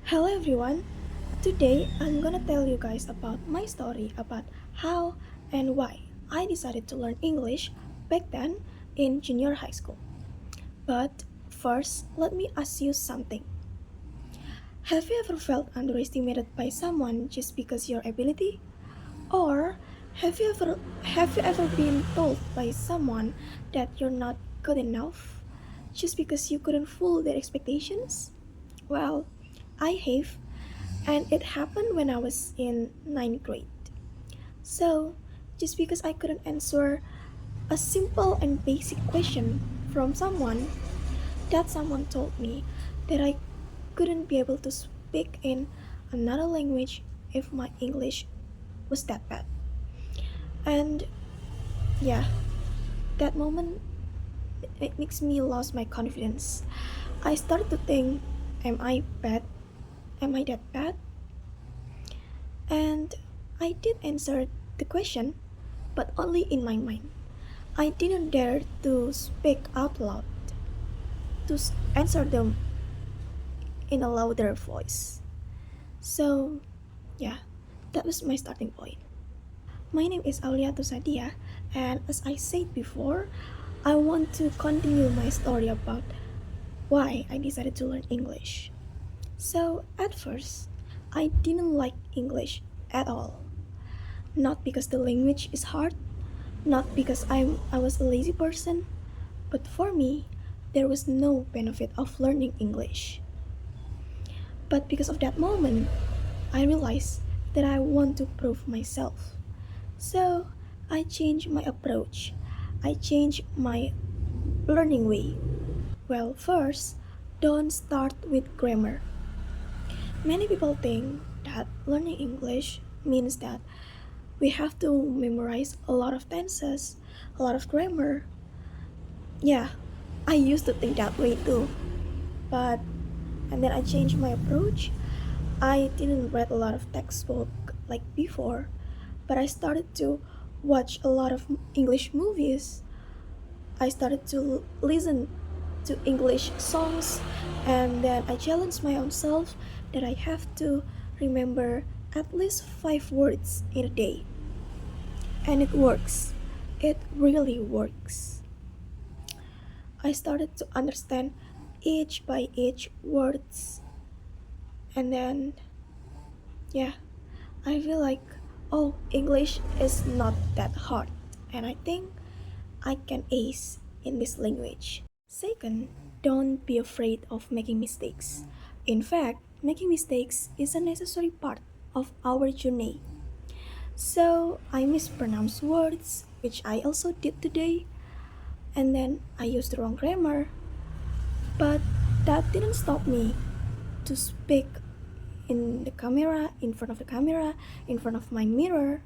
Hello everyone. Today I'm gonna tell you guys about my story about how and why I decided to learn English back then in junior high school. But first, let me ask you something. Have you ever felt underestimated by someone just because your ability? Or have you ever been told by someone that you're not good enough just because you couldn't fool their expectations? Well, I have, and it happened when I was in ninth grade. So, just because I couldn't answer a simple and basic question from someone, that someone told me that I couldn't be able to speak in another language if my English was that bad. And yeah, that moment it makes me lose my confidence. I started to think, am I bad? Am I that bad? And I did answer the question, but only in my mind. I didn't dare to speak out loud, to answer them in a louder voice. So, yeah, that was my starting point. My name is Auliatus, and as I said before, I want to continue my story about why I decided to learn English. So, at first, I didn't like English at all. Not because the language is hard, not because I was a lazy person, but for me, there was no benefit of learning English. But because of that moment, I realized that I want to prove myself. So I changed my approach. I changed my learning way. Well, first, don't start with grammar. Many people think that learning English means that we have to memorize a lot of tenses, a lot of grammar. Yeah, I used to think that way too. But and then I changed my approach. I didn't read a lot of textbook like before, but I started to watch a lot of English movies. I started to listen to English songs, and then I challenged my own self that I have to remember at least 5 words in a day. And it works. It really works. I started to understand each by each words, and then yeah, I feel like, oh, English is not that hard, and I think I can ace in this language. Second, don't be afraid of making mistakes. In fact, making mistakes is a necessary part of our journey. So I mispronounce words, which I also did today, and then I used the wrong grammar, but that didn't stop me to speak in the camera, in front of the camera, in front of my mirror,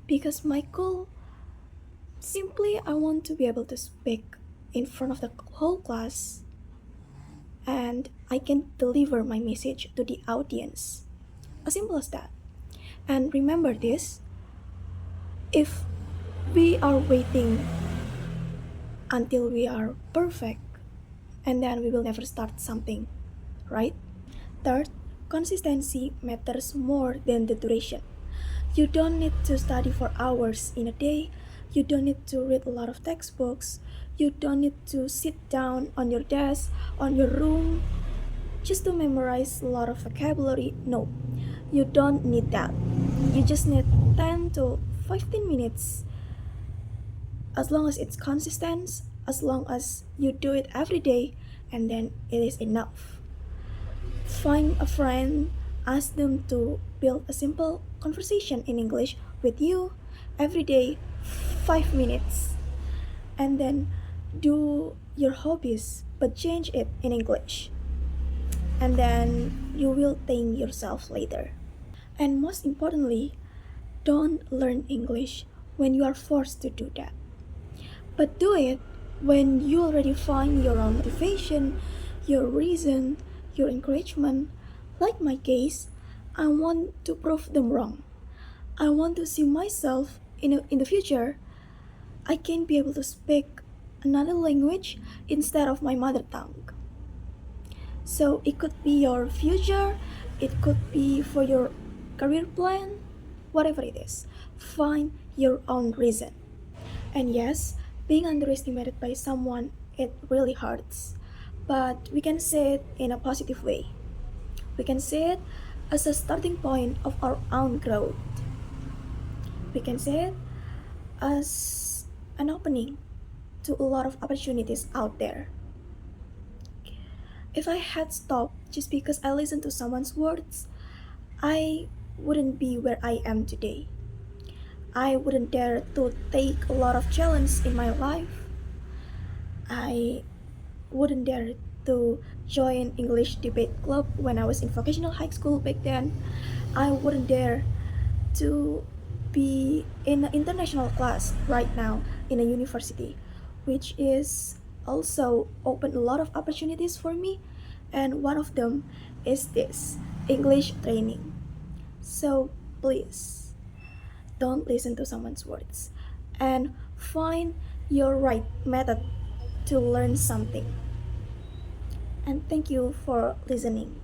because my goal simply I want to be able to speak in front of the whole class and I can deliver my message to the audience. As simple as that. And remember this, if we are waiting until we are perfect and then we will never start something, right? Third, consistency matters more than the duration. You don't need to study for hours in a day. You don't need to read a lot of textbooks. You don't need to sit down on your desk, on your room, just to memorize a lot of vocabulary. No, you don't need that. You just need 10 to 15 minutes. As long as it's consistent, as long as you do it every day, and then it is enough. Find a friend, ask them to build a simple conversation in English with you every day, 5 minutes. And then do your hobbies, but change it in English. And then you will thank yourself later. And most importantly, don't learn English when you are forced to do that. But do it when you already find your own motivation, your reason, your encouragement. Like my case, I want to prove them wrong. I want to see myself in the future. I can be able to speak another language instead of my mother tongue. So it could be your future, It could be for your career plan, whatever it is. Find your own reason. And yes, being underestimated by someone, it really hurts. But we can say it in a positive way. We can say it as a starting point of our own growth. We can say it as an opening to a lot of opportunities out there. If I had stopped just because I listened to someone's words, I wouldn't be where I am today. I wouldn't dare to take a lot of challenge in my life. I wouldn't dare to join English debate club when I was in vocational high school back then. I wouldn't dare to be in an international class right now in a university, which is also open a lot of opportunities for me, and one of them is this English training. So please don't listen to someone's words and find your right method to learn something. And thank you for listening.